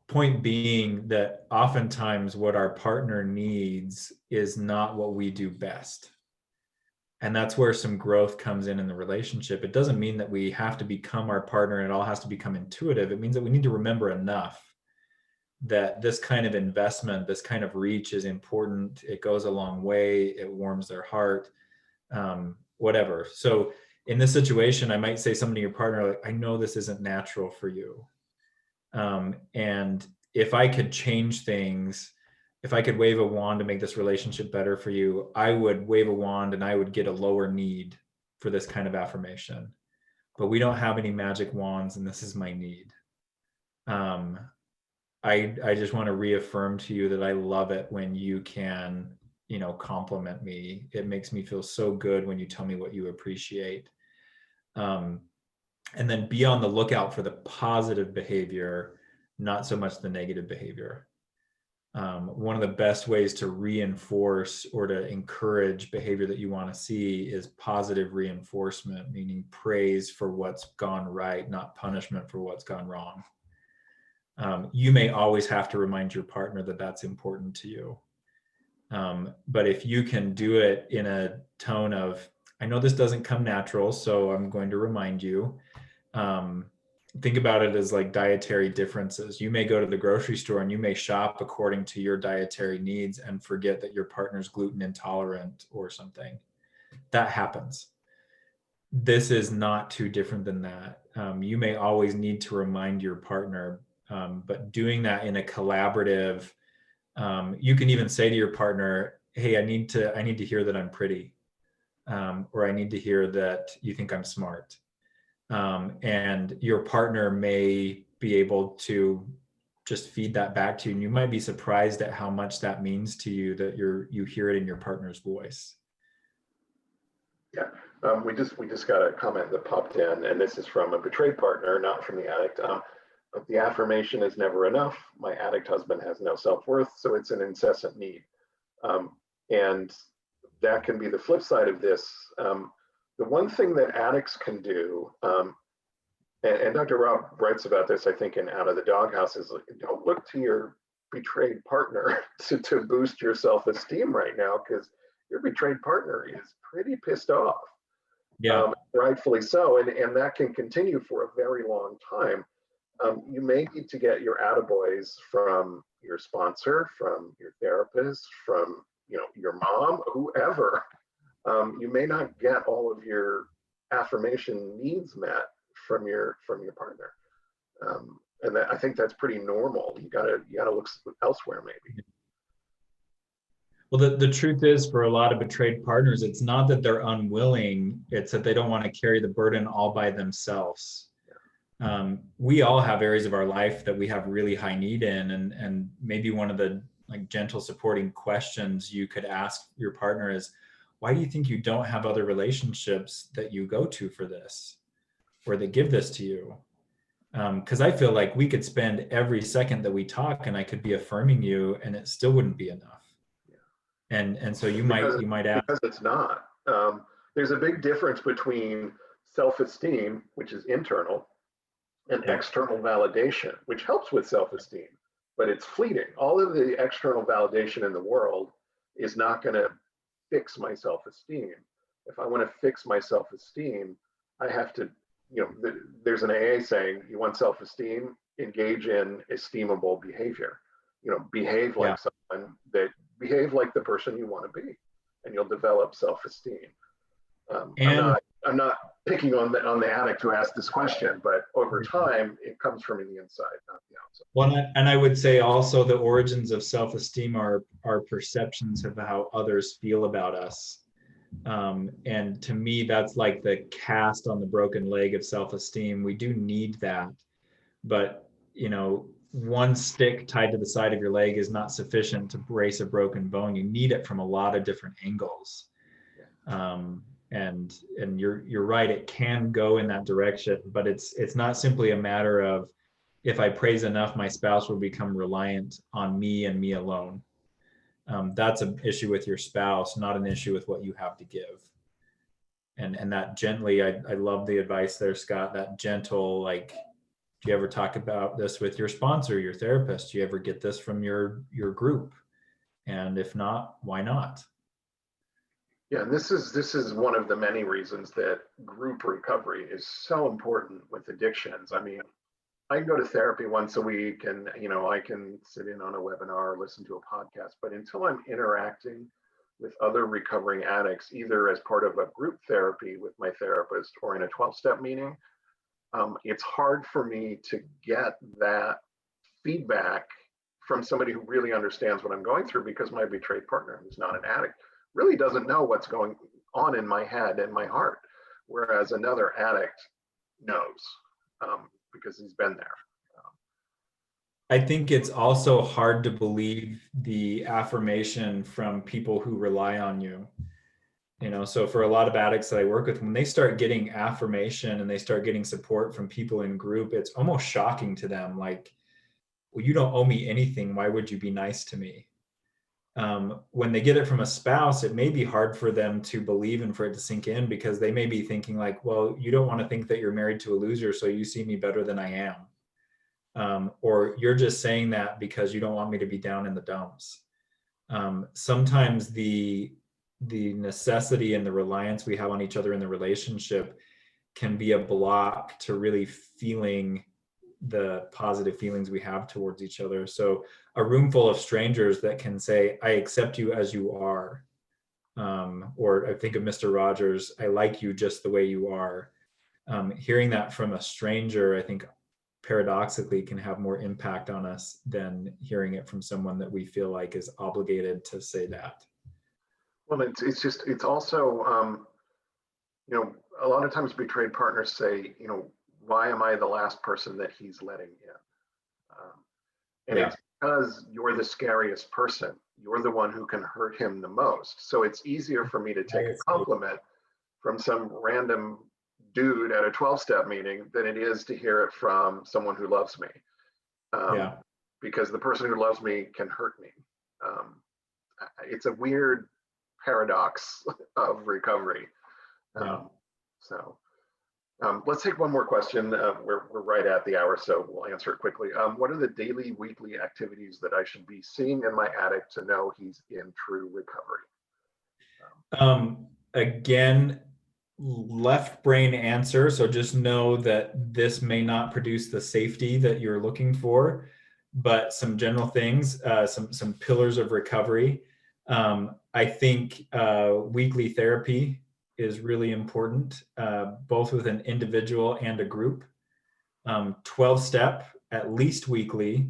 Point being that oftentimes what our partner needs is not what we do best. And that's where some growth comes in the relationship. It doesn't mean that we have to become our partner and it all has to become intuitive. It means that we need to remember enough that this kind of investment, this kind of reach is important. It goes a long way. It warms their heart, whatever. So in this situation, I might say something to your partner, like, I know this isn't natural for you. And if I could change things, if I could wave a wand to make this relationship better for you, I would wave a wand and I would get a lower need for this kind of affirmation. But we don't have any magic wands, and this is my need. I just want to reaffirm to you that I love it when you can, compliment me. It makes me feel so good when you tell me what you appreciate. And then be on the lookout for the positive behavior, not so much the negative behavior. One of the best ways to reinforce or to encourage behavior that you want to see is positive reinforcement, meaning praise for what's gone right, not punishment for what's gone wrong. You may always have to remind your partner that that's important to you. But if you can do it in a tone of, I know this doesn't come natural, so I'm going to remind you. Think about it as like dietary differences. You may go to the grocery store and you may shop according to your dietary needs and forget that your partner's gluten intolerant or something. That happens. this is not too different than that. You may always need to remind your partner, but doing that in a collaborative, you can even say to your partner, hey, I need to hear that I'm pretty, or I need to hear that you think I'm smart. And your partner may be able to just feed that back to you. And you might be surprised at how much that means to you, that you hear it in your partner's voice. Yeah, we just got a comment that popped in, and this is from a betrayed partner, not from the addict. But the affirmation is never enough. My addict husband has no self-worth, so it's an incessant need. And that can be the flip side of this. The one thing that addicts can do, and Dr. Rob writes about this, I think, in Out of the Doghouse, is like, don't look to your betrayed partner to boost your self-esteem right now, because your betrayed partner is pretty pissed off. Yeah. Rightfully so, and that can continue for a very long time. You may need to get your attaboys from your sponsor, from your therapist, from your mom, whoever. You may not get all of your affirmation needs met from your partner, and I think that's pretty normal. You gotta look elsewhere, maybe. Well, the truth is, for a lot of betrayed partners, it's not that they're unwilling, it's that they don't want to carry the burden all by themselves. We all have areas of our life that we have really high need in, and maybe one of the like gentle supporting questions you could ask your partner is, why do you think you don't have other relationships that you go to for this, or that give this to you? Because I feel like we could spend every second that we talk and I could be affirming you and it still wouldn't be enough. And so you might ask, because it's not. There's a big difference between self-esteem, which is internal, and external validation, which helps with self-esteem, but it's fleeting. All of the external validation in the world is not going to fix my self-esteem. If I want to fix my self-esteem, I have to, there's an AA saying, you want self-esteem, engage in esteemable behavior. Behave like someone that behave like the person you want to be, and you'll develop self-esteem. I'm not picking on the addict who asked this question, but over time, it comes from the inside, not the outside. Well, and I would say also the origins of self-esteem are our perceptions of how others feel about us. And to me, that's like the cast on the broken leg of self-esteem. We do need that, but one stick tied to the side of your leg is not sufficient to brace a broken bone. You need it from a lot of different angles. And you're right, it can go in that direction, but it's not simply a matter of, if I praise enough, my spouse will become reliant on me and me alone. That's an issue with your spouse, not an issue with what you have to give. And that gently, I love the advice there, Scott, that gentle, like, do you ever talk about this with your sponsor, your therapist? Do you ever get this from your group? And if not, why not? Yeah, and this is one of the many reasons that group recovery is so important with addictions. I mean, I can go to therapy once a week, and I can sit in on a webinar or listen to a podcast, but until I'm interacting with other recovering addicts, either as part of a group therapy with my therapist or in a 12-step meeting, it's hard for me to get that feedback from somebody who really understands what I'm going through, because my betrayed partner, who's not an addict, really doesn't know what's going on in my head and my heart, whereas another addict knows, because he's been there. I think it's also hard to believe the affirmation from people who rely on you. So for a lot of addicts that I work with, when they start getting affirmation and they start getting support from people in group, it's almost shocking to them. Like, well, you don't owe me anything. Why would you be nice to me? When they get it from a spouse, it may be hard for them to believe and for it to sink in, because they may be thinking like, well, you don't want to think that you're married to a loser, so you see me better than I am. Or you're just saying that because you don't want me to be down in the dumps. Sometimes the necessity and the reliance we have on each other in the relationship can be a block to really feeling the positive feelings we have towards each other. So a room full of strangers that can say, I accept you as you are, or I think of Mr. Rogers, I like you just the way you are. Hearing that from a stranger, I think paradoxically can have more impact on us than hearing it from someone that we feel like is obligated to say that. Well, it's also, you know, a lot of times betrayed partners say, you know, why am I the last person that he's letting in? And Yeah. it's because you're the scariest person. You're the one who can hurt him the most. So it's easier for me to take a compliment from some random dude at a 12-step meeting than it is to hear it from someone who loves me. Yeah. Because the person who loves me can hurt me. It's a weird paradox of recovery. Yeah. So let's take one more question. We're right at the hour, so we'll answer it quickly. What are the daily, weekly activities that I should be seeing in my addict to know he's in true recovery? Again, left brain answer. So just know that this may not produce the safety that you're looking for, but some general things, some pillars of recovery. I think weekly therapy is really important, both with an individual and a group. 12-step, at least weekly.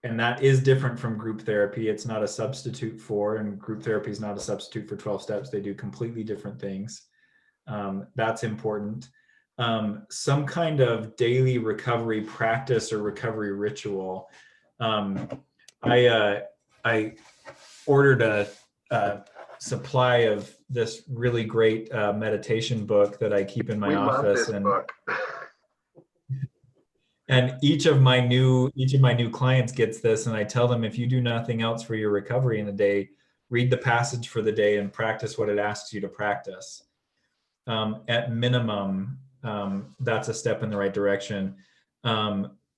And that is different from group therapy. It's not a substitute for, and group therapy is not a substitute for 12 steps. They do completely different things. That's important. Some kind of daily recovery practice or recovery ritual. I ordered a supply of this really great meditation book that I keep in my office. Love this book. And each of my new clients gets this, and I tell them, if you do nothing else for your recovery in a day, read the passage for the day and practice what it asks you to practice. At minimum, that's a step in the right direction.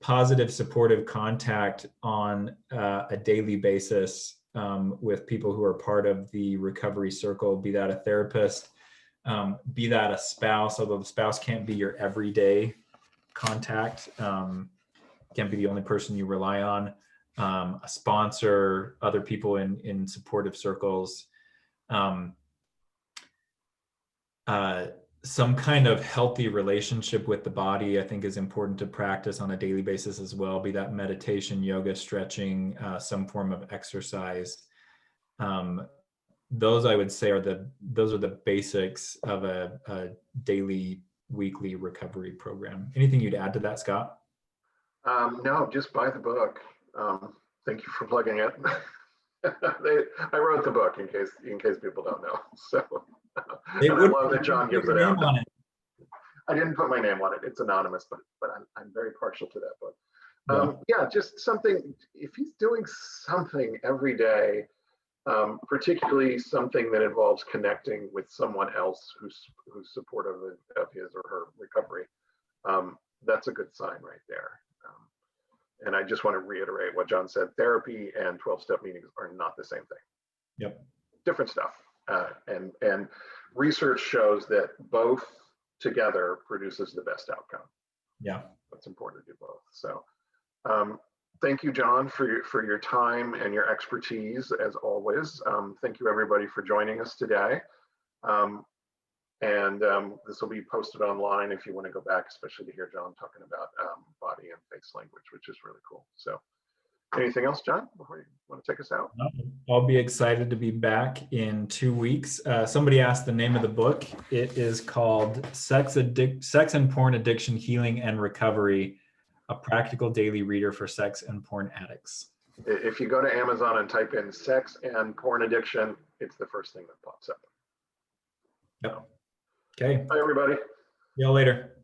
Positive, supportive contact on a daily basis with people who are part of the recovery circle, be that a therapist, be that a spouse, although the spouse can't be your everyday contact, can't be the only person you rely on, a sponsor, other people in supportive circles, some kind of healthy relationship with the body, I think is important to practice on a daily basis as well, be that meditation, yoga, stretching, some form of exercise. Those I would say are the basics of a daily, weekly recovery program. Anything you'd add to that, Scott? No, just buy the book. Thank you for plugging it. I wrote the book in case people don't know. So and I love that Jon gives it out. I didn't put my name on it. It's anonymous, but I'm very partial to that book. Yeah, just something. If he's doing something every day, particularly something that involves connecting with someone else who's supportive of his or her recovery, that's a good sign right there. And I just want to reiterate what Jon said. Therapy and 12-step meetings are not the same thing. Yep. Different stuff. And research shows that both together produces the best outcome. Yeah. It's important to do both. So thank you, Jon, for your time and your expertise as always. Thank you everybody for joining us today. And this will be posted online if you want to go back, especially to hear Jon talking about body and face language, which is really cool. So anything else, Jon, before you want to take us out? I'll be excited to be back in 2 weeks. Somebody asked the name of the book. It is called Sex and Porn Addiction, Healing and Recovery, a practical daily reader for sex and porn addicts. If you go to Amazon and type in sex and porn addiction, it's the first thing that pops up. Yep. Okay. Bye, everybody. See y'all later.